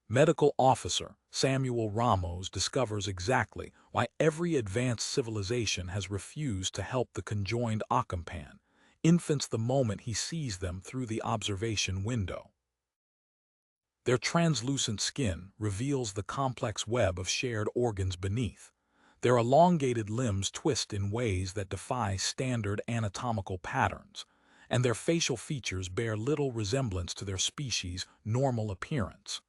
Medical officer Samuel Ramos discovers exactly why every advanced civilization has refused to help the conjoined Ocampan, infants the moment he sees them through the observation window. Their translucent skin reveals the complex web of shared organs beneath. Their elongated limbs twist in ways that defy standard anatomical patterns, and their facial features bear little resemblance to their species' normal appearance.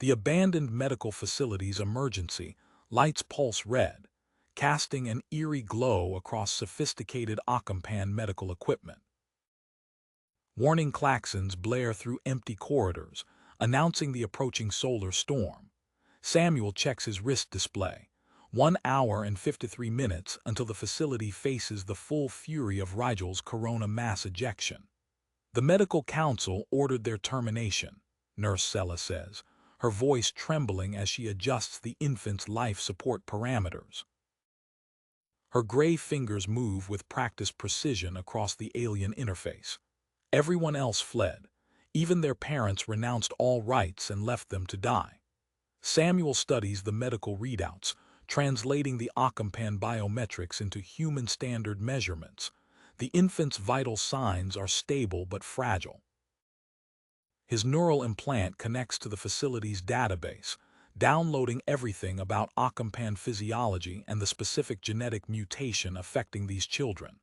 The abandoned medical facility's emergency lights pulse red, casting an eerie glow across sophisticated Ocampan medical equipment. Warning klaxons blare through empty corridors, announcing the approaching solar storm. Samuel checks his wrist display. 1 hour and 53 minutes until the facility faces the full fury of Rigel's corona mass ejection. The medical council ordered their termination, Nurse Sella says, her voice trembling as she adjusts the infant's life support parameters. Her gray fingers move with practiced precision across the alien interface. Everyone else fled. Even their parents renounced all rights and left them to die. Samuel studies the medical readouts, translating the Ocampan biometrics into human standard measurements. The infant's vital signs are stable but fragile. His neural implant connects to the facility's database, downloading everything about Ocampan physiology and the specific genetic mutation affecting these children.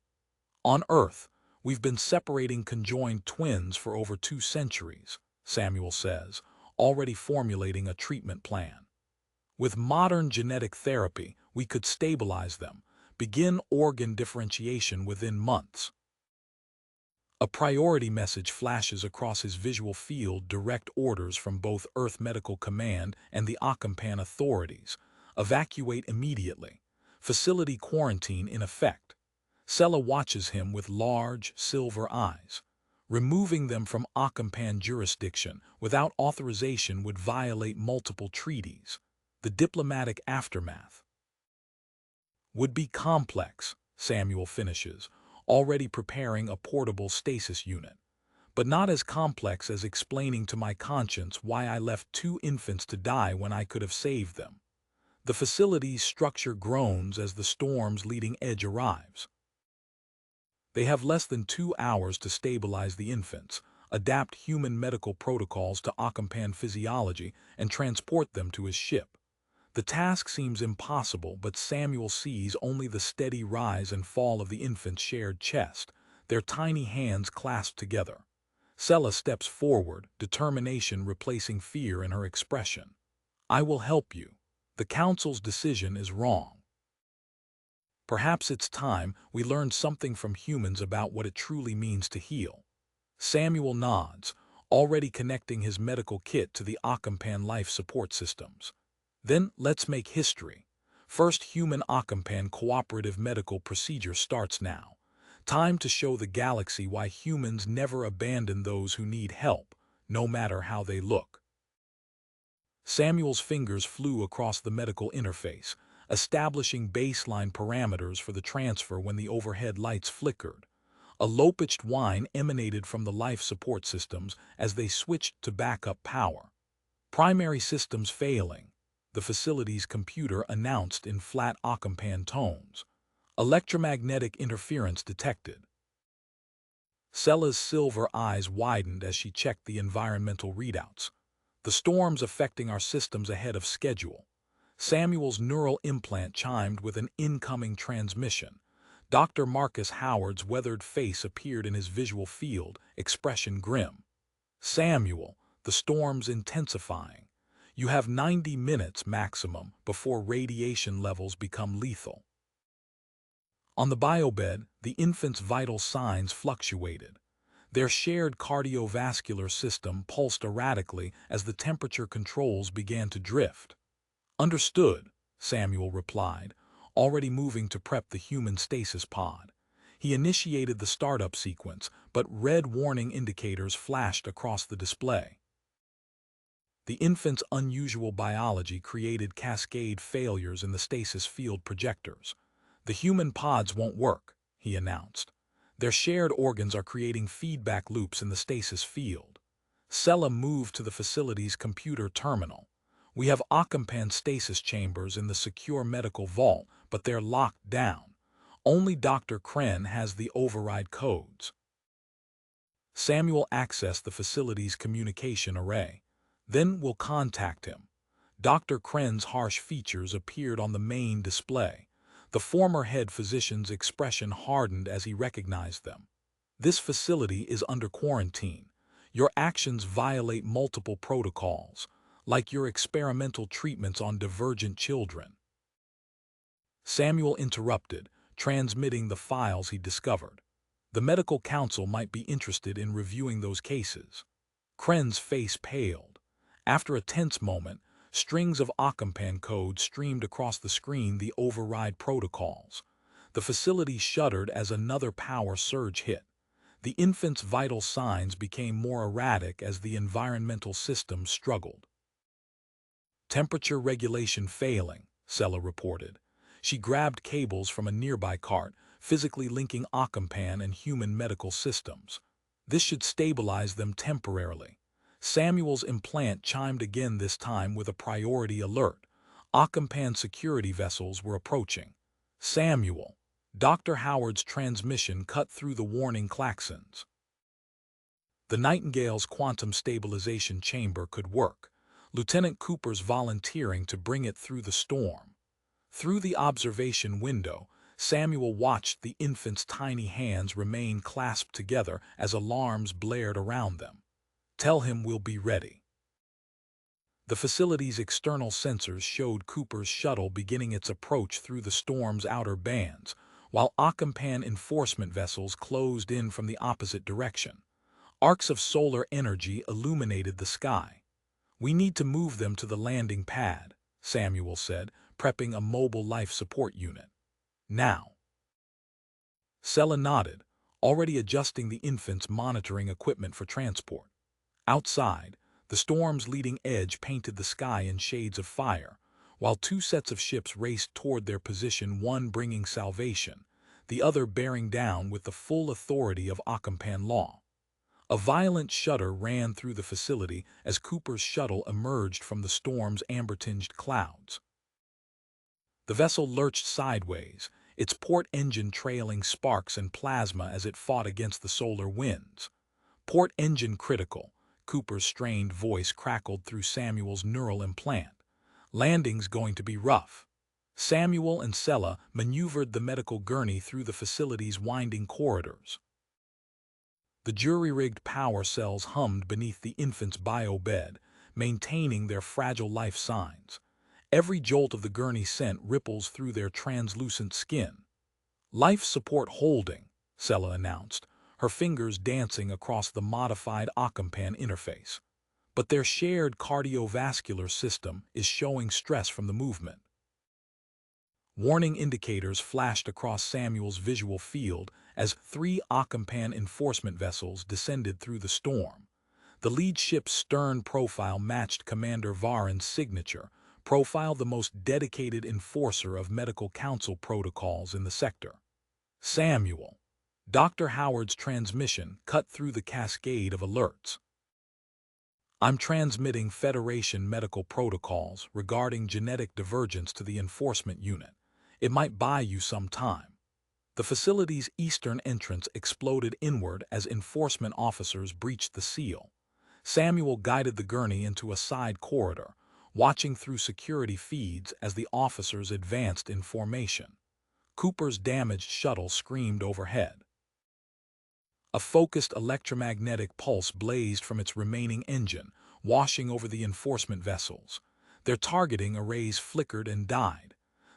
On Earth, we've been separating conjoined twins for over 2 centuries, Samuel says, already formulating a treatment plan. With modern genetic therapy, we could stabilize them, begin organ differentiation within months. A priority message flashes across his visual field, direct orders from both Earth Medical Command and the Ocampan authorities. Evacuate immediately. Facility quarantine in effect. Sella watches him with large, silver eyes. Removing them from Ocampan jurisdiction without authorization would violate multiple treaties. The diplomatic aftermath would be complex, Samuel finishes, already preparing a portable stasis unit, but not as complex as explaining to my conscience why I left 2 infants to die when I could have saved them. The facility's structure groans as the storm's leading edge arrives. They have less than 2 hours to stabilize the infants, adapt human medical protocols to Ocampan physiology, and transport them to his ship. The task seems impossible, but Samuel sees only the steady rise and fall of the infant's shared chest, their tiny hands clasped together. Sella steps forward, determination replacing fear in her expression. I will help you. The council's decision is wrong. Perhaps it's time we learn something from humans about what it truly means to heal. Samuel nods, already connecting his medical kit to the Ocampan life support systems. Then let's make history. First human Ocampan cooperative medical procedure starts now. Time to show the galaxy why humans never abandon those who need help, no matter how they look. Samuel's fingers flew across the medical interface, establishing baseline parameters for the transfer when the overhead lights flickered. A low-pitched whine emanated from the life support systems as they switched to backup power. Primary systems failing, the facility's computer announced in flat Ocampan tones. Electromagnetic interference detected. Sella's silver eyes widened as she checked the environmental readouts. The storm's affecting our systems ahead of schedule. Samuel's neural implant chimed with an incoming transmission. Dr. Marcus Howard's weathered face appeared in his visual field, expression grim. Samuel, the storm's intensifying. You have 90 minutes maximum before radiation levels become lethal. On the biobed, the infant's vital signs fluctuated. Their shared cardiovascular system pulsed erratically as the temperature controls began to drift. Understood, Samuel replied, already moving to prep the human stasis pod. He initiated the startup sequence, but red warning indicators flashed across the display. The infant's unusual biology created cascade failures in the stasis field projectors. The human pods won't work, he announced. Their shared organs are creating feedback loops in the stasis field. Sella moved to the facility's computer terminal. We have Ocampan stasis chambers in the secure medical vault, but they're locked down. Only Dr. Kren has the override codes. Samuel accessed the facility's communication array. Then we'll contact him. Dr. Kren's harsh features appeared on the main display. The former head physician's expression hardened as he recognized them. This facility is under quarantine. Your actions violate multiple protocols, like your experimental treatments on divergent children. Samuel interrupted, transmitting the files he discovered. The medical council might be interested in reviewing those cases. Kren's face paled. After a tense moment, strings of Ocampan code streamed across the screen, the override protocols. The facility shuddered as another power surge hit. The infant's vital signs became more erratic as the environmental system struggled. Temperature regulation failing, Sella reported. She grabbed cables from a nearby cart, physically linking Ocampan and human medical systems. This should stabilize them temporarily. Samuel's implant chimed again, this time with a priority alert. Ocampan security vessels were approaching. Samuel. Dr. Howard's transmission cut through the warning klaxons. The Nightingale's quantum stabilization chamber could work. Lieutenant Cooper's volunteering to bring it through the storm. Through the observation window, Samuel watched the infant's tiny hands remain clasped together as alarms blared around them. Tell him we'll be ready. The facility's external sensors showed Cooper's shuttle beginning its approach through the storm's outer bands, while Ocampan enforcement vessels closed in from the opposite direction. Arcs of solar energy illuminated the sky. We need to move them to the landing pad, Samuel said, prepping a mobile life support unit. Now. Sella nodded, already adjusting the infant's monitoring equipment for transport. Outside, the storm's leading edge painted the sky in shades of fire, while two sets of ships raced toward their position, one bringing salvation, the other bearing down with the full authority of Ocampan law. A violent shudder ran through the facility as Cooper's shuttle emerged from the storm's amber-tinged clouds. The vessel lurched sideways, its port engine trailing sparks and plasma as it fought against the solar winds. Port engine critical, Cooper's strained voice crackled through Samuel's neural implant. Landing's going to be rough. Samuel and Sella maneuvered the medical gurney through the facility's winding corridors. The jury-rigged power cells hummed beneath the infant's bio-bed, maintaining their fragile life signs. Every jolt of the gurney sent ripples through their translucent skin. Life support holding, Sella announced, her fingers dancing across the modified Ocampan interface. But their shared cardiovascular system is showing stress from the movement. Warning indicators flashed across Samuel's visual field as 3 Ocampan enforcement vessels descended through the storm. The lead ship's stern profile matched Commander Varen's signature, profile the most dedicated enforcer of medical council protocols in the sector. Samuel. Dr. Howard's transmission cut through the cascade of alerts. I'm transmitting Federation medical protocols regarding genetic divergence to the enforcement unit. It might buy you some time. The facility's eastern entrance exploded inward as enforcement officers breached the seal. Samuel guided the gurney into a side corridor, watching through security feeds as the officers advanced in formation. Cooper's damaged shuttle screamed overhead. A focused electromagnetic pulse blazed from its remaining engine, washing over the enforcement vessels. Their targeting arrays flickered and died.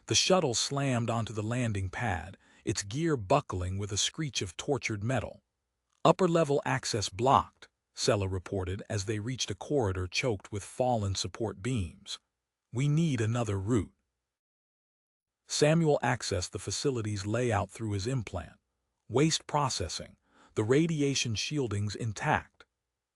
The shuttle slammed onto the landing pad, its gear buckling with a screech of tortured metal. Upper-level access blocked, Sella reported as they reached a corridor choked with fallen support beams. We need another route. Samuel accessed the facility's layout through his implant. Waste processing, the radiation shieldings intact.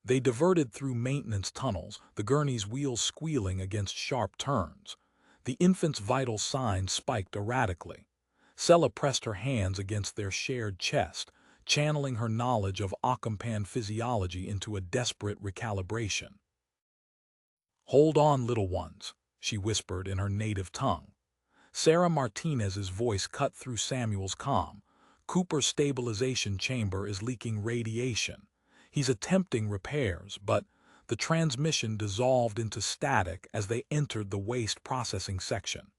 They diverted through maintenance tunnels, the gurney's wheels squealing against sharp turns. The infant's vital signs spiked erratically. Sella pressed her hands against their shared chest, channeling her knowledge of Ocampan physiology into a desperate recalibration. "Hold on, little ones," she whispered in her native tongue. Sarah Martinez's voice cut through Samuel's calm. "Cooper's stabilization chamber is leaking radiation. He's attempting repairs, but the transmission dissolved into static as they entered the waste processing section."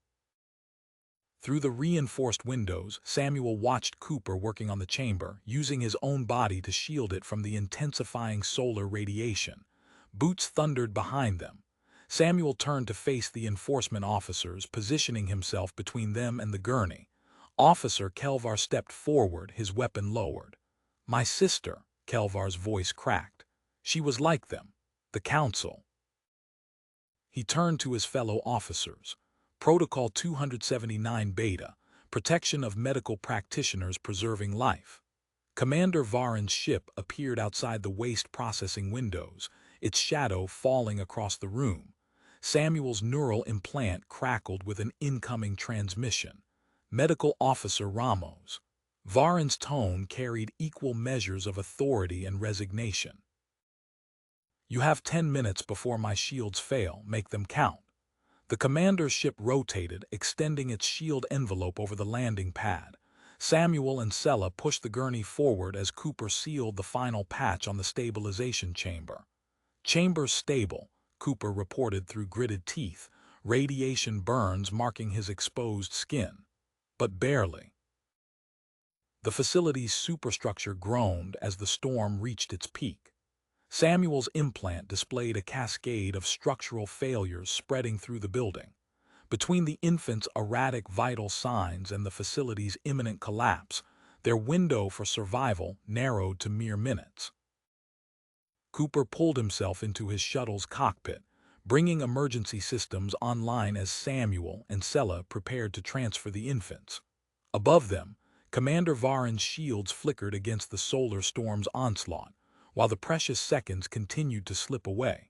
Through the reinforced windows, Samuel watched Cooper working on the chamber, using his own body to shield it from the intensifying solar radiation. Boots thundered behind them. Samuel turned to face the enforcement officers, positioning himself between them and the gurney. Officer Kelvar stepped forward, his weapon lowered. "My sister," Kelvar's voice cracked. "She was like them. The council." He turned to his fellow officers. Protocol 279 Beta, protection of medical practitioners preserving life. Commander Varen's ship appeared outside the waste processing windows, its shadow falling across the room. Samuel's neural implant crackled with an incoming transmission. "Medical Officer Ramos." Varen's tone carried equal measures of authority and resignation. "You have 10 minutes before my shields fail. Make them count." The commander's ship rotated, extending its shield envelope over the landing pad. Samuel and Sella pushed the gurney forward as Cooper sealed the final patch on the stabilization chamber. "Chamber stable," Cooper reported through gritted teeth, radiation burns marking his exposed skin. But barely. The facility's superstructure groaned as the storm reached its peak. Samuel's implant displayed a cascade of structural failures spreading through the building. Between the infant's erratic vital signs and the facility's imminent collapse, their window for survival narrowed to mere minutes. Cooper pulled himself into his shuttle's cockpit, bringing emergency systems online as Samuel and Sella prepared to transfer the infants. Above them, Commander Varen's shields flickered against the solar storm's onslaught, while the precious seconds continued to slip away.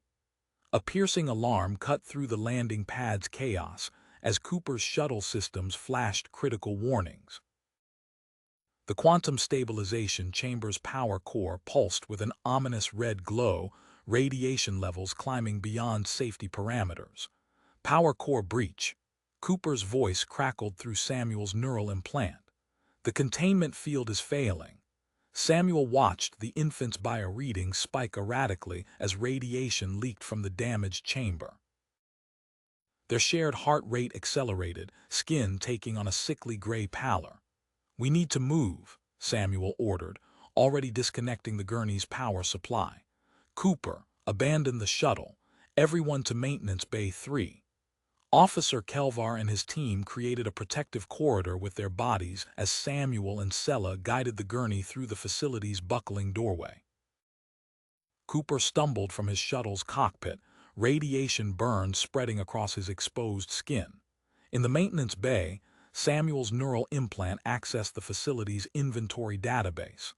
A piercing alarm cut through the landing pad's chaos as Cooper's shuttle systems flashed critical warnings. The quantum stabilization chamber's power core pulsed with an ominous red glow, radiation levels climbing beyond safety parameters. "Power core breach." Cooper's voice crackled through Samuel's neural implant. "The containment field is failing." Samuel watched the infant's bioreadings spike erratically as radiation leaked from the damaged chamber. Their shared heart rate accelerated, skin taking on a sickly gray pallor. "We need to move," Samuel ordered, already disconnecting the gurney's power supply. "Cooper, abandon the shuttle. Everyone to Maintenance Bay 3. Officer Kelvar and his team created a protective corridor with their bodies as Samuel and Sella guided the gurney through the facility's buckling doorway. Cooper stumbled from his shuttle's cockpit, radiation burns spreading across his exposed skin. In the maintenance bay, Samuel's neural implant accessed the facility's inventory database.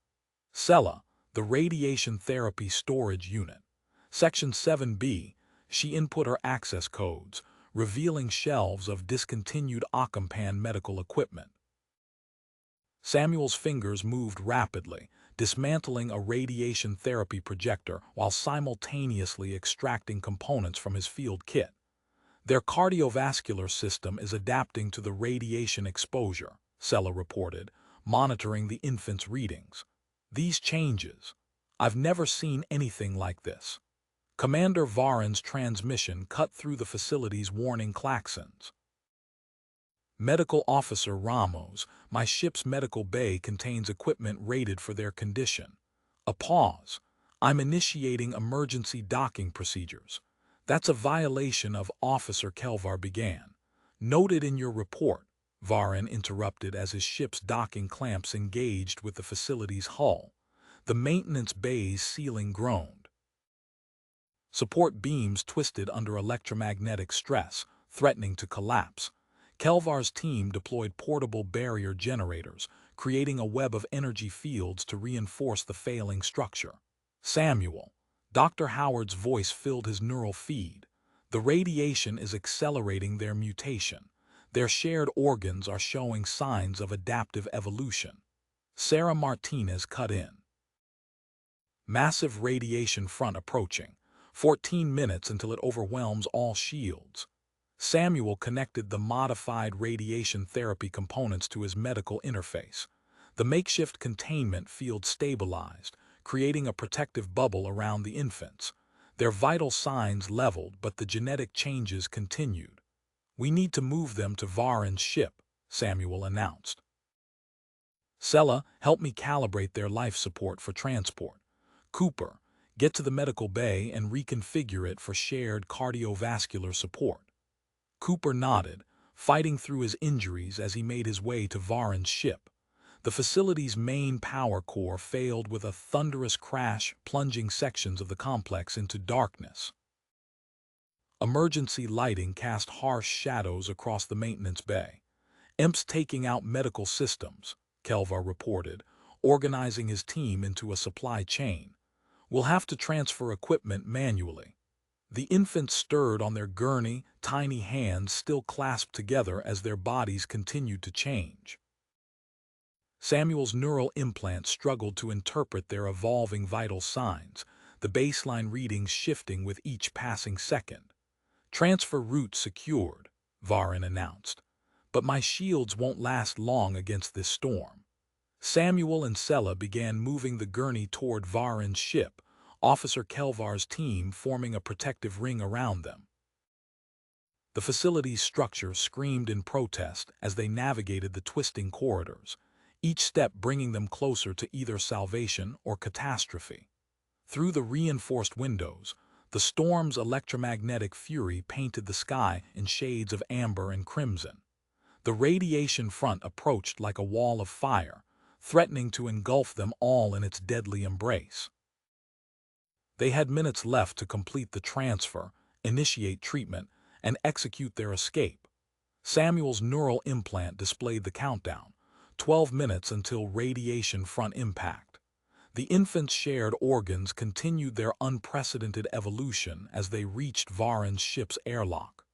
Sella, the radiation therapy storage unit. Section 7B, she input her access codes, revealing shelves of discontinued Ocampan medical equipment. Samuel's fingers moved rapidly, dismantling a radiation therapy projector while simultaneously extracting components from his field kit. "Their cardiovascular system is adapting to the radiation exposure," Sella reported, monitoring the infant's readings. "These changes. I've never seen anything like this." Commander Varen's transmission cut through the facility's warning klaxons. "Medical Officer Ramos, my ship's medical bay contains equipment rated for their condition." A pause. "I'm initiating emergency docking procedures." "That's a violation of," Officer Kelvar began. "Noted in your report," Varen interrupted as his ship's docking clamps engaged with the facility's hull. The maintenance bay's ceiling groaned. Support beams twisted under electromagnetic stress, threatening to collapse. Kelvar's team deployed portable barrier generators, creating a web of energy fields to reinforce the failing structure. "Samuel." Dr. Howard's voice filled his neural feed. "The radiation is accelerating their mutation. Their shared organs are showing signs of adaptive evolution." Sarah Martinez cut in. Massive radiation front approaching. 14 minutes until it overwhelms all shields. Samuel connected the modified radiation therapy components to his medical interface. The makeshift containment field stabilized, creating a protective bubble around the infants. Their vital signs leveled, but the genetic changes continued. "We need to move them to Varen's ship," Samuel announced. "Sella, help me calibrate their life support for transport. Cooper, get to the medical bay and reconfigure it for shared cardiovascular support." Cooper nodded, fighting through his injuries as he made his way to Varen's ship. The facility's main power core failed with a thunderous crash, plunging sections of the complex into darkness. Emergency lighting cast harsh shadows across the maintenance bay. "EMP's taking out medical systems," Kelvar reported, organizing his team into a supply chain. "We'll have to transfer equipment manually." The infants stirred on their gurney, tiny hands still clasped together as their bodies continued to change. Samuel's neural implant struggled to interpret their evolving vital signs, the baseline readings shifting with each passing second. "Transfer route secured," Varen announced. "But my shields won't last long against this storm." Samuel and Sella began moving the gurney toward Varen's ship, Officer Kelvar's team forming a protective ring around them. The facility's structure screamed in protest as they navigated the twisting corridors, each step bringing them closer to either salvation or catastrophe. Through the reinforced windows, the storm's electromagnetic fury painted the sky in shades of amber and crimson. The radiation front approached like a wall of fire, threatening to engulf them all in its deadly embrace. They had minutes left to complete the transfer, initiate treatment, and execute their escape. Samuel's neural implant displayed the countdown, 12 minutes until radiation front impact. The infants' shared organs continued their unprecedented evolution as they reached Varen's ship's airlock.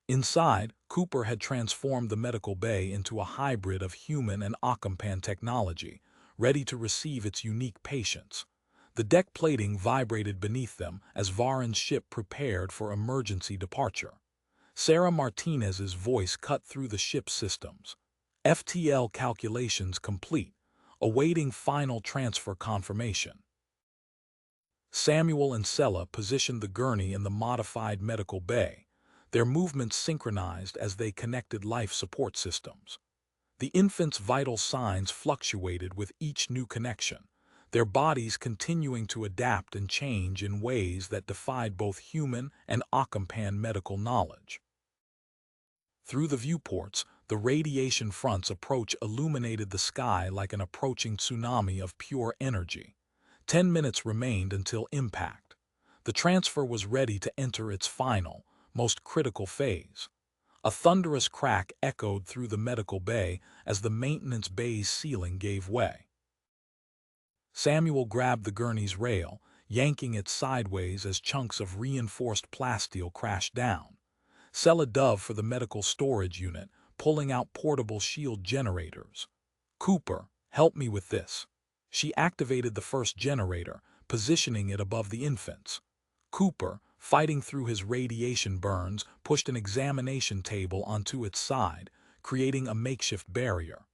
Inside, Cooper had transformed the medical bay into a hybrid of human and Ocampan technology, ready to receive its unique patients. The deck plating vibrated beneath them as Varen's ship prepared for emergency departure. Sarah Martinez's voice cut through the ship's systems. "FTL calculations complete, awaiting final transfer confirmation." Samuel and Sella positioned the gurney in the modified medical bay, their movements synchronized as they connected life support systems. The infants' vital signs fluctuated with each new connection, their bodies continuing to adapt and change in ways that defied both human and Ocampan medical knowledge. Through the viewports, the radiation front's approach illuminated the sky like an approaching tsunami of pure energy. 10 minutes remained until impact. The transfer was ready to enter its final, most critical phase. A thunderous crack echoed through the medical bay as the maintenance bay's ceiling gave way. Samuel grabbed the gurney's rail, yanking it sideways as chunks of reinforced plasteel crashed down. Sella dove for the medical storage unit, pulling out portable shield generators. "Cooper, help me with this." She activated the first generator, positioning it above the infants. Cooper, fighting through his radiation burns, pushed an examination table onto its side, creating a makeshift barrier.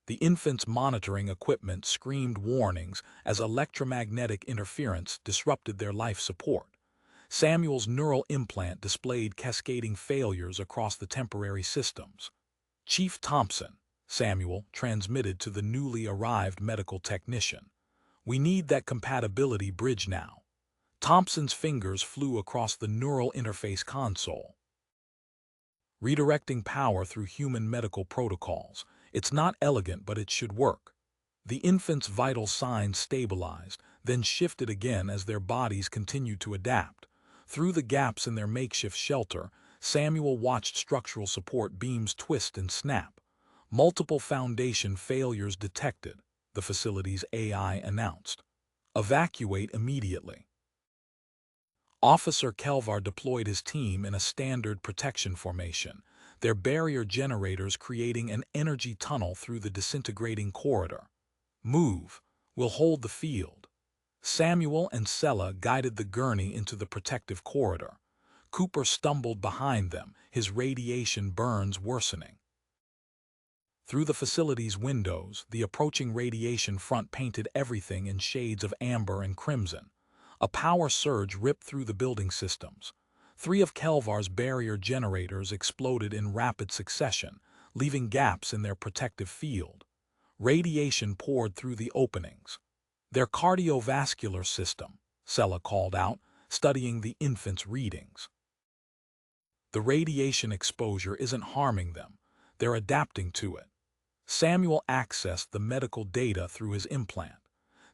The infants' monitoring equipment screamed warnings as electromagnetic interference disrupted their life support. Samuel's neural implant displayed cascading failures across the temporary systems. "Chief Thompson," Samuel transmitted to the newly arrived medical technician. "We need that compatibility bridge now." Thompson's fingers flew across the neural interface console. "Redirecting power through human medical protocols. It's not elegant, but it should work." The infants' vital signs stabilized, then shifted again as their bodies continued to adapt. Through the gaps in their makeshift shelter, Samuel watched structural support beams twist and snap. "Multiple foundation failures detected," the facility's AI announced. "Evacuate immediately." Officer Kelvar deployed his team in a standard protection formation, their barrier generators creating an energy tunnel through the disintegrating corridor. "Move. We'll hold the field." Samuel and Sella guided the gurney into the protective corridor. Cooper stumbled behind them, his radiation burns worsening. Through the facility's windows, the approaching radiation front painted everything in shades of amber and crimson. A power surge ripped through the building systems. 3 of Kelvar's barrier generators exploded in rapid succession, leaving gaps in their protective field. Radiation poured through the openings. "Their cardiovascular system," Sella called out, studying the infant's readings. "The radiation exposure isn't harming them. They're adapting to it." Samuel accessed the medical data through his implant.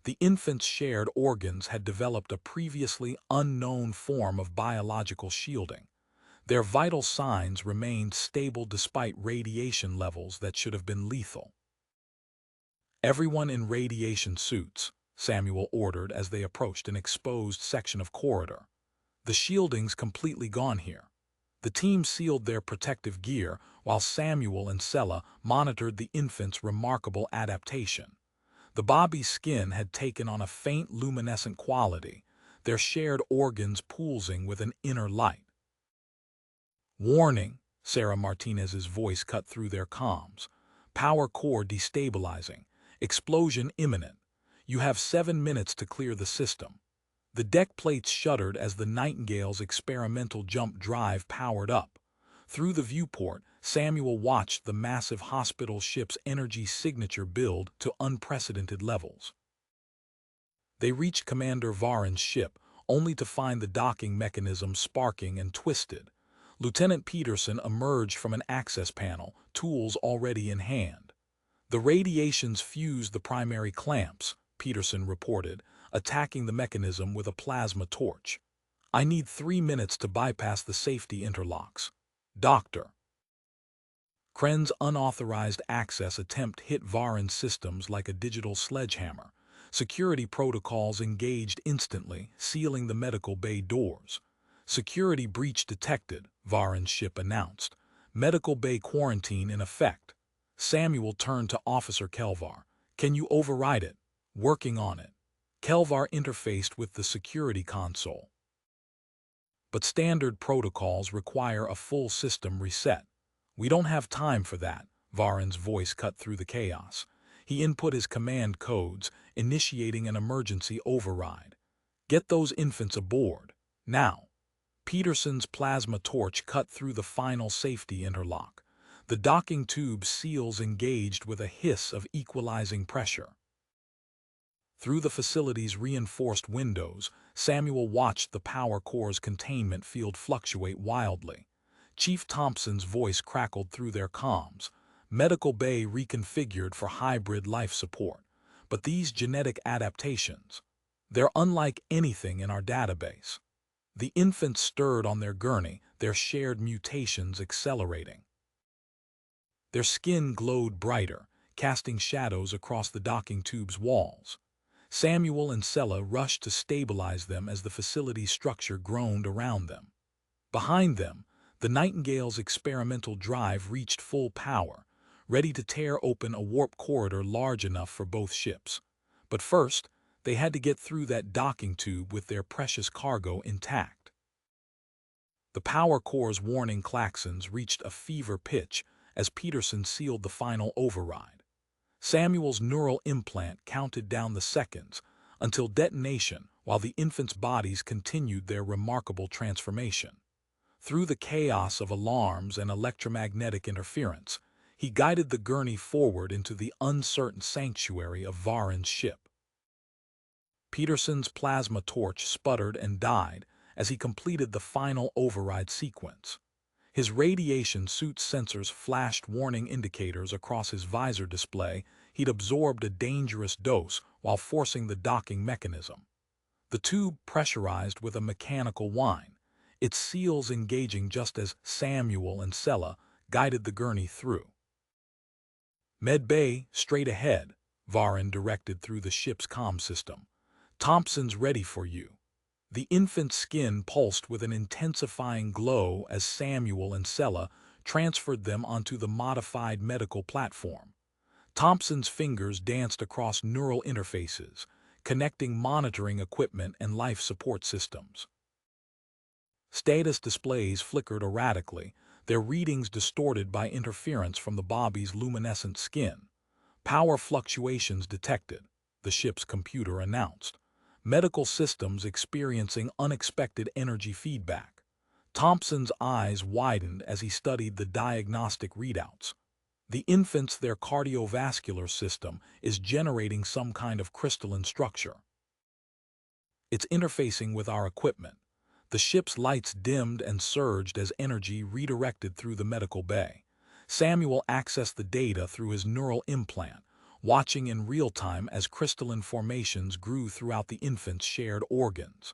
The infant's shared organs had developed a previously unknown form of biological shielding. Their vital signs remained stable despite radiation levels that should have been lethal. "Everyone in radiation suits," Samuel ordered as they approached an exposed section of corridor. "The shielding's completely gone here." The team sealed their protective gear while Samuel and Sella monitored the infant's remarkable adaptation. The Bobby's skin had taken on a faint luminescent quality, their shared organs pulsing with an inner light. "Warning," Sarah Martinez's voice cut through their comms. "Power core destabilizing. Explosion imminent. You have 7 minutes to clear the system." The deck plates shuddered as the Nightingale's experimental jump drive powered up. Through the viewport, Samuel watched the massive hospital ship's energy signature build to unprecedented levels. They reached Commander Varen's ship, only to find the docking mechanism sparking and twisted. Lieutenant Peterson emerged from an access panel, tools already in hand. "The radiations fused the primary clamps," Peterson reported, attacking the mechanism with a plasma torch. "I need 3 minutes to bypass the safety interlocks. Doctor." Kren's unauthorized access attempt hit Varen's systems like a digital sledgehammer. Security protocols engaged instantly, sealing the medical bay doors. "Security breach detected," Varen's ship announced. "Medical bay quarantine in effect." Samuel turned to Officer Kelvar. "Can you override it?" "Working on it." Kelvar interfaced with the security console. "But standard protocols require a full system reset." "We don't have time for that," Varen's voice cut through the chaos. He input his command codes, initiating an emergency override. "Get those infants aboard. Now." Peterson's plasma torch cut through the final safety interlock. The docking tube seals engaged with a hiss of equalizing pressure. Through the facility's reinforced windows, Samuel watched the power core's containment field fluctuate wildly. Chief Thompson's voice crackled through their comms. "Medical bay reconfigured for hybrid life support. But these genetic adaptations, they're unlike anything in our database." The infants stirred on their gurney, their shared mutations accelerating. Their skin glowed brighter, casting shadows across the docking tube's walls. Samuel and Sella rushed to stabilize them as the facility's structure groaned around them. Behind them, the Nightingale's experimental drive reached full power, ready to tear open a warp corridor large enough for both ships. But first, they had to get through that docking tube with their precious cargo intact. The power core's warning klaxons reached a fever pitch as Peterson sealed the final override. Samuel's neural implant counted down the seconds until detonation while the infants' bodies continued their remarkable transformation. Through the chaos of alarms and electromagnetic interference, he guided the gurney forward into the uncertain sanctuary of Varen's ship. Peterson's plasma torch sputtered and died as he completed the final override sequence. His radiation suit's sensors flashed warning indicators across his visor display. He'd absorbed a dangerous dose while forcing the docking mechanism. The tube pressurized with a mechanical whine, its seals engaging just as Samuel and Sella guided the gurney through. "Med Bay, straight ahead," Varen directed through the ship's comm system. "Thompson's ready for you." The infant's skin pulsed with an intensifying glow as Samuel and Sella transferred them onto the modified medical platform. Thompson's fingers danced across neural interfaces, connecting monitoring equipment and life support systems. Status displays flickered erratically, their readings distorted by interference from the Bobby's luminescent skin. Power fluctuations detected, the ship's computer announced. Medical systems experiencing unexpected energy feedback. Thompson's eyes widened as he studied the diagnostic readouts. The infant's their cardiovascular system is generating some kind of crystalline structure. It's interfacing with our equipment. The ship's lights dimmed and surged as energy redirected through the medical bay. Samuel accessed the data through his neural implant, watching in real time as crystalline formations grew throughout the infant's shared organs.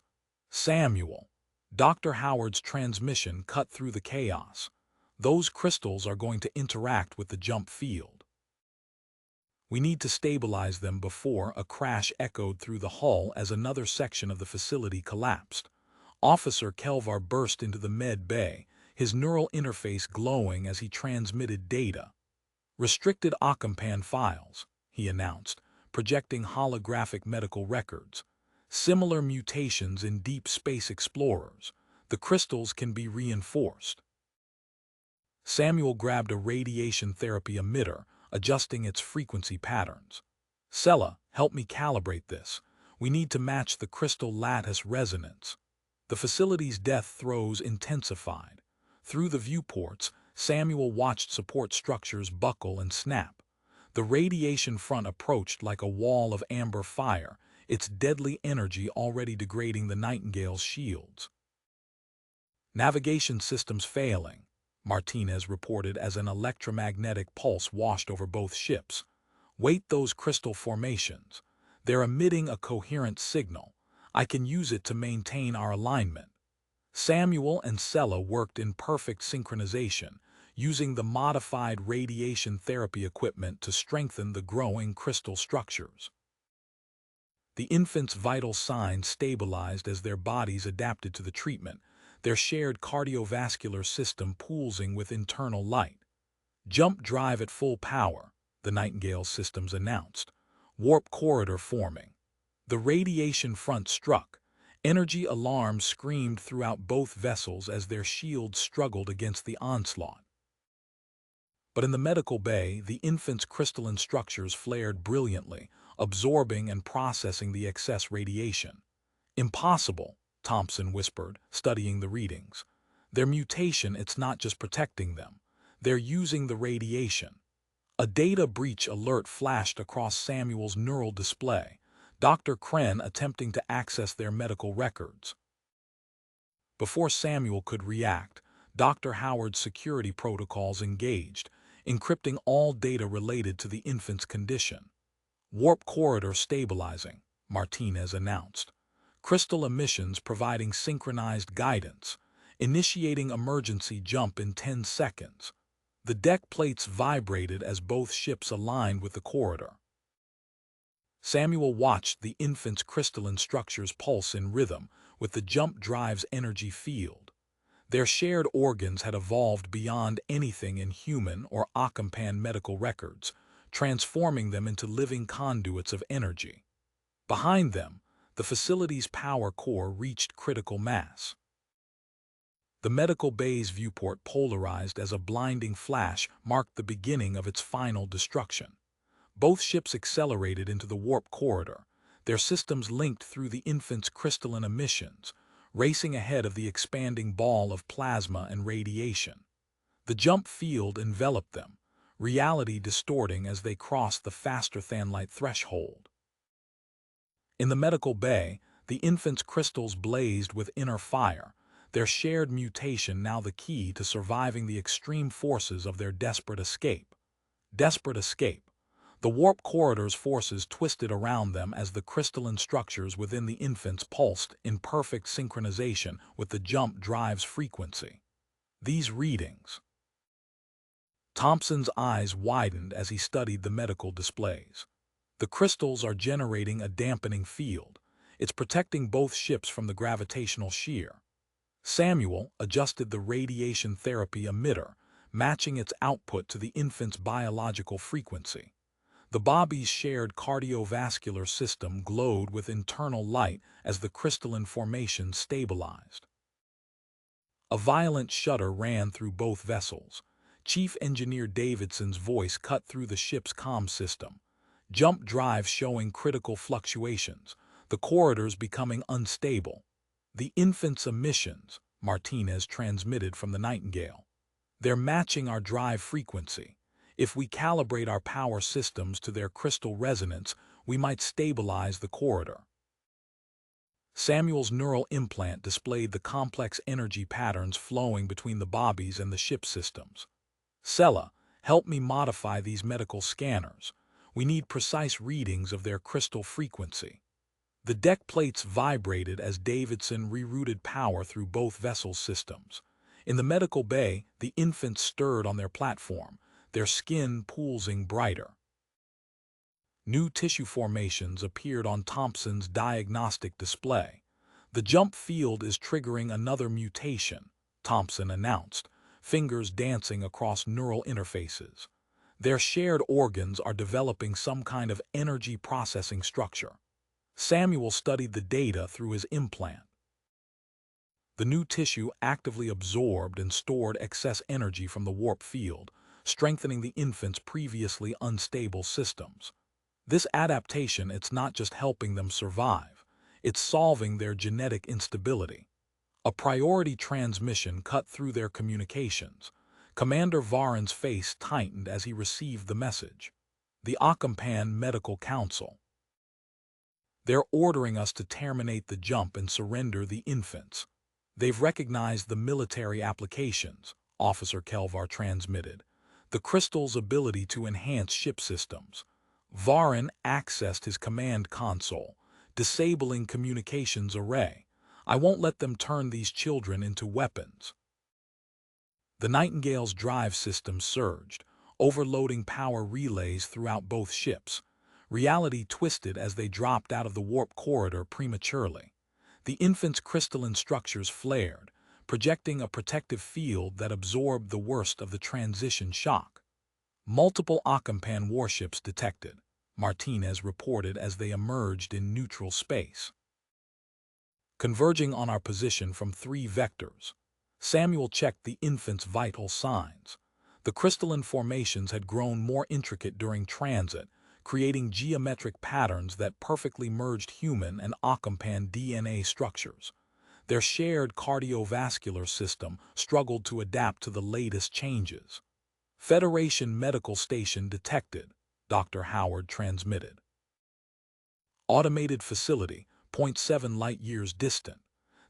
Samuel. Dr. Howard's transmission cut through the chaos. Those crystals are going to interact with the jump field. We need to stabilize them before a crash echoed through the hull as another section of the facility collapsed. Officer Kelvar burst into the med bay, his neural interface glowing as he transmitted data. Restricted Ocampan files, he announced, projecting holographic medical records. Similar mutations in deep space explorers. The crystals can be reinforced. Samuel grabbed a radiation therapy emitter, adjusting its frequency patterns. Sella, help me calibrate this. We need to match the crystal lattice resonance. The facility's death throes intensified. Through the viewports, Samuel watched support structures buckle and snap. The radiation front approached like a wall of amber fire, its deadly energy already degrading the Nightingale's shields. Navigation systems failing, Martinez reported as an electromagnetic pulse washed over both ships. Wait, those crystal formations. They're emitting a coherent signal. I can use it to maintain our alignment. Samuel and Sella worked in perfect synchronization, using the modified radiation therapy equipment to strengthen the growing crystal structures. The infant's vital signs stabilized as their bodies adapted to the treatment, their shared cardiovascular system pulsing with internal light. Jump drive at full power, the Nightingale systems announced. Warp corridor forming. The radiation front struck. Energy alarms screamed throughout both vessels as their shields struggled against the onslaught. But in the medical bay, the infant's crystalline structures flared brilliantly, absorbing and processing the excess radiation. Impossible, Thompson whispered, studying the readings. Their mutation, it's not just protecting them. They're using the radiation. A data breach alert flashed across Samuel's neural display, Dr. Kren attempting to access their medical records. Before Samuel could react, Dr. Howard's security protocols engaged, encrypting all data related to the infant's condition. Warp corridor stabilizing, Martinez announced. Crystal emissions providing synchronized guidance, initiating emergency jump in 10 seconds. The deck plates vibrated as both ships aligned with the corridor. Samuel watched the infant's crystalline structures pulse in rhythm with the jump drive's energy field. Their shared organs had evolved beyond anything in human or Ocampan medical records, transforming them into living conduits of energy. Behind them, the facility's power core reached critical mass. The medical bay's viewport, polarized as a blinding flash, marked the beginning of its final destruction. Both ships accelerated into the warp corridor, their systems linked through the infant's crystalline emissions, racing ahead of the expanding ball of plasma and radiation. The jump field enveloped them, reality distorting as they crossed the faster-than-light threshold. In the medical bay, the infant's crystals blazed with inner fire, their shared mutation now the key to surviving the extreme forces of their desperate escape. Desperate escape. The warp corridor's forces twisted around them as the crystalline structures within the infants pulsed in perfect synchronization with the jump drive's frequency. These readings. Thompson's eyes widened as he studied the medical displays. The crystals are generating a dampening field. It's protecting both ships from the gravitational shear. Samuel adjusted the radiation therapy emitter, matching its output to the infant's biological frequency. The Bobby's shared cardiovascular system glowed with internal light as the crystalline formation stabilized. A violent shudder ran through both vessels. Chief Engineer Davidson's voice cut through the ship's comm system. Jump drives showing critical fluctuations, the corridors becoming unstable. The infant's emissions, Martinez transmitted from the Nightingale. They're matching our drive frequency. If we calibrate our power systems to their crystal resonance, we might stabilize the corridor. Samuel's neural implant displayed the complex energy patterns flowing between the Bobbies and the ship systems. Sella, help me modify these medical scanners. We need precise readings of their crystal frequency. The deck plates vibrated as Davidson rerouted power through both vessel systems. In the medical bay, the infants stirred on their platform, their skin pulsing brighter. New tissue formations appeared on Thompson's diagnostic display. The jump field is triggering another mutation, Thompson announced, fingers dancing across neural interfaces. Their shared organs are developing some kind of energy processing structure. Samuel studied the data through his implant. The new tissue actively absorbed and stored excess energy from the warp field, strengthening the infant's previously unstable systems. This adaptation, it's not just helping them survive, it's solving their genetic instability. A priority transmission cut through their communications. Commander Varen's face tightened as he received the message. The Ocampan Medical Council. They're ordering us to terminate the jump and surrender the infants. They've recognized the military applications, Officer Kelvar transmitted. The crystal's ability to enhance ship systems. Varen accessed his command console, disabling communications array. I won't let them turn these children into weapons. The Nightingale's drive system surged, overloading power relays throughout both ships. Reality twisted as they dropped out of the warp corridor prematurely. The infant's crystalline structures flared, projecting a protective field that absorbed the worst of the transition shock. Multiple Ocampan warships detected, Martinez reported as they emerged in neutral space. Converging on our position from 3 vectors. Samuel checked the infant's vital signs. The crystalline formations had grown more intricate during transit, creating geometric patterns that perfectly merged human and Ocampan DNA structures. Their shared cardiovascular system struggled to adapt to the latest changes. Federation Medical Station detected, Dr. Howard transmitted. Automated facility, 0.7 light-years distant.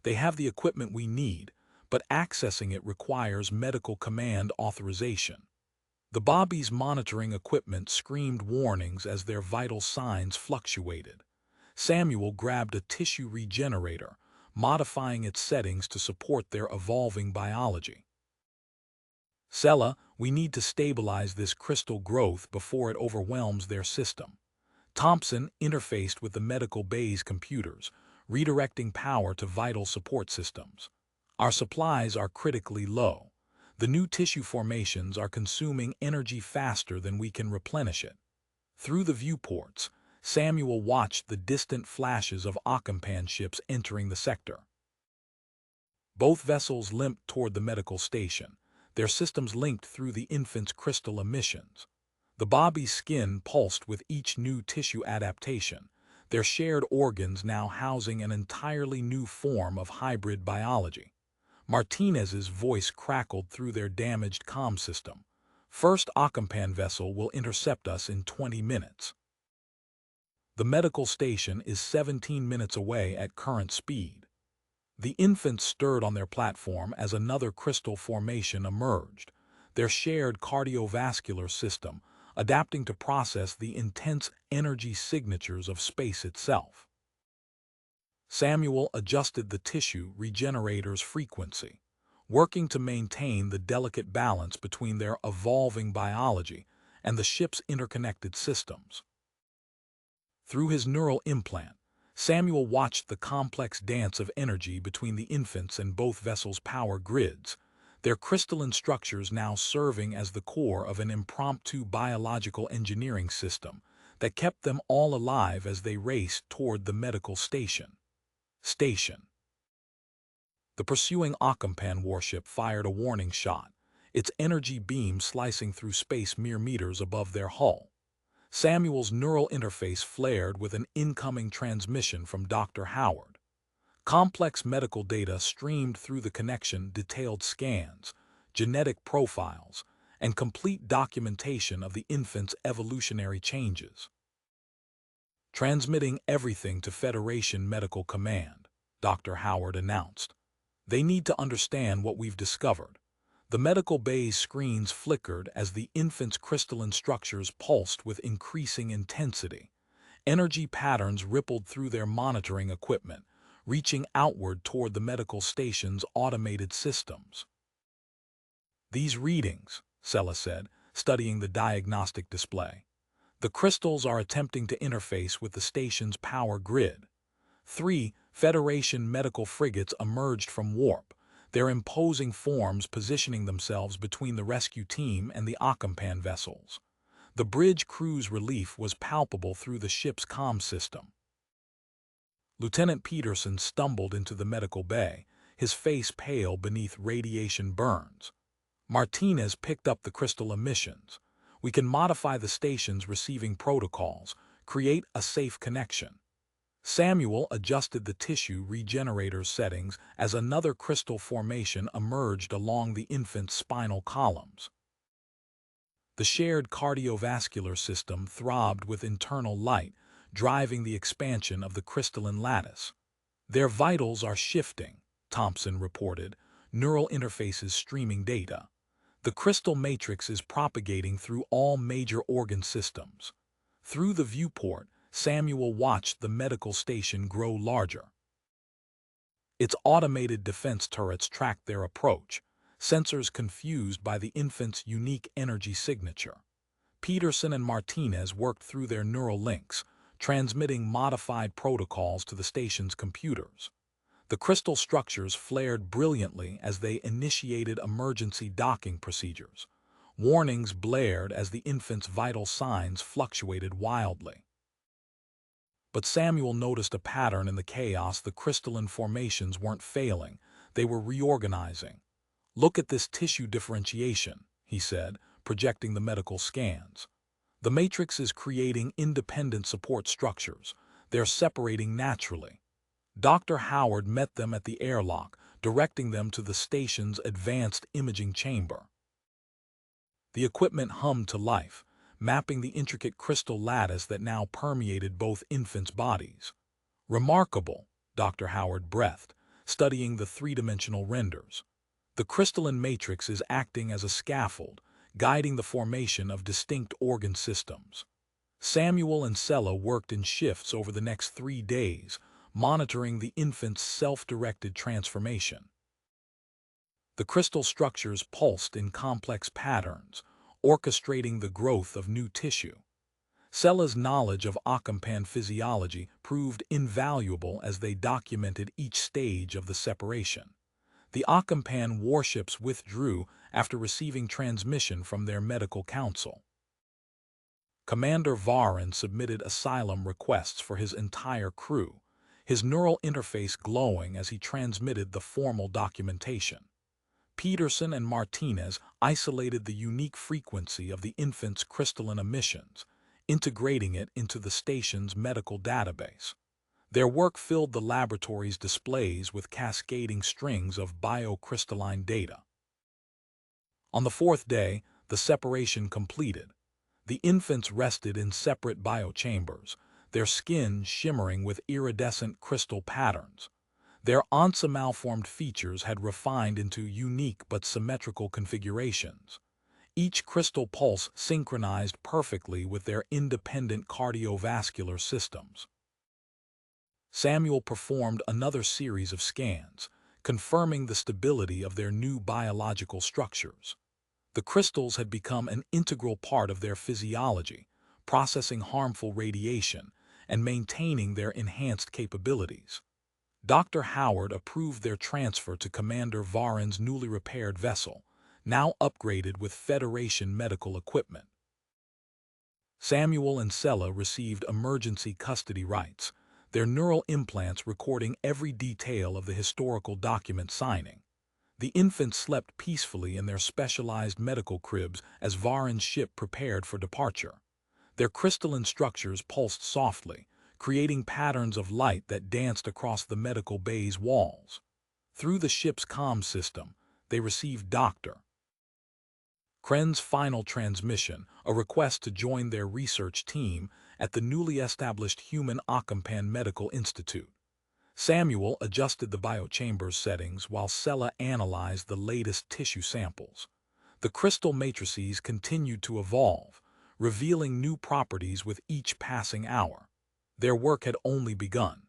They have the equipment we need, but accessing it requires medical command authorization. The Bobby's monitoring equipment screamed warnings as their vital signs fluctuated. Samuel grabbed a tissue regenerator, modifying its settings to support their evolving biology. Sella, we need to stabilize this crystal growth before it overwhelms their system. Thompson interfaced with the medical bay's computers, redirecting power to vital support systems. Our supplies are critically low. The new tissue formations are consuming energy faster than we can replenish it. Through the viewports, Samuel watched the distant flashes of Ocampan ships entering the sector. Both vessels limped toward the medical station, their systems linked through the infant's crystal emissions. The Bobby's skin pulsed with each new tissue adaptation, their shared organs now housing an entirely new form of hybrid biology. Martinez's voice crackled through their damaged comm system. First Ocampan vessel will intercept us in 20 minutes. The medical station is 17 minutes away at current speed. The infants stirred on their platform as another crystal formation emerged, their shared cardiovascular system adapting to process the intense energy signatures of space itself. Samuel adjusted the tissue regenerator's frequency, working to maintain the delicate balance between their evolving biology and the ship's interconnected systems. Through his neural implant, Samuel watched the complex dance of energy between the infants and both vessels' power grids. their crystalline structures now serving as the core of an impromptu biological engineering system that kept them all alive as they raced toward the medical station. The pursuing Ocampan warship fired a warning shot, its energy beam slicing through space mere meters above their hull. Samuel's neural interface flared with an incoming transmission from Dr. Howard. Complex medical data streamed through the connection, detailed scans, genetic profiles, and complete documentation of the infant's evolutionary changes. Transmitting everything to Federation Medical Command, Dr. Howard announced. They need to understand what we've discovered. The medical bay's screens flickered as the infant's crystalline structures pulsed with increasing intensity. Energy patterns rippled through their monitoring equipment, reaching outward toward the medical station's automated systems. These readings, Sella said, studying the diagnostic display. The crystals are attempting to interface with the station's power grid. 3 Federation medical frigates emerged from warp, their imposing forms positioning themselves between the rescue team and the Ocampan vessels. The bridge crew's relief was palpable through the ship's comm system. Lieutenant Peterson stumbled into the medical bay, his face pale beneath radiation burns. Martinez picked up the crystal emissions. We can modify the station's receiving protocols, create a safe connection. Samuel adjusted the tissue regenerator settings as another crystal formation emerged along the infant's spinal columns. The shared cardiovascular system throbbed with internal light, driving the expansion of the crystalline lattice. Their vitals are shifting, Thompson reported, neural interfaces streaming data. The crystal matrix is propagating through all major organ systems. Through the viewport, Samuel watched the medical station grow larger. Its automated defense turrets tracked their approach, sensors confused by the infant's unique energy signature. Peterson and Martinez worked through their neural links, transmitting modified protocols to the station's computers. The crystal structures flared brilliantly as they initiated emergency docking procedures. Warnings blared as the infant's vital signs fluctuated wildly. But Samuel noticed a pattern in the chaos. The crystalline formations weren't failing, they were reorganizing. "Look at this tissue differentiation," he said, projecting the medical scans. "The matrix is creating independent support structures. They're separating naturally." Dr. Howard met them at the airlock, directing them to the station's advanced imaging chamber. The equipment hummed to life, mapping the intricate crystal lattice that now permeated both infants' bodies. "Remarkable," Dr. Howard breathed, studying the three-dimensional renders. "The crystalline matrix is acting as a scaffold, guiding the formation of distinct organ systems." Samuel and Sella worked in shifts over the next 3 days, monitoring the infant's self-directed transformation. The crystal structures pulsed in complex patterns, orchestrating the growth of new tissue. Sella's knowledge of Ocampan physiology proved invaluable as they documented each stage of the separation. The Ocampan warships withdrew after receiving transmission from their medical council. Commander Varin submitted asylum requests for his entire crew, his neural interface glowing as he transmitted the formal documentation. Peterson and Martinez isolated the unique frequency of the infant's crystalline emissions, integrating it into the station's medical database. Their work filled the laboratory's displays with cascading strings of biocrystalline data. On the 4th day, the separation completed. The infants rested in separate biochambers, their skin shimmering with iridescent crystal patterns. Their onca-malformed features had refined into unique but symmetrical configurations. Each crystal pulse synchronized perfectly with their independent cardiovascular systems. Samuel performed another series of scans, confirming the stability of their new biological structures. The crystals had become an integral part of their physiology, processing harmful radiation and maintaining their enhanced capabilities. Dr. Howard approved their transfer to Commander Varen's newly repaired vessel, now upgraded with Federation medical equipment. Samuel and Sella received emergency custody rights, their neural implants recording every detail of the historical document signing. The infants slept peacefully in their specialized medical cribs as Varen's ship prepared for departure. Their crystalline structures pulsed softly, creating patterns of light that danced across the medical bay's walls. Through the ship's comm system, they received Dr. Kren's final transmission, a request to join their research team at the newly established Human Ocampan Medical Institute. Samuel adjusted the biochamber's settings while Sella analyzed the latest tissue samples. The crystal matrices continued to evolve, revealing new properties with each passing hour. Their work had only begun.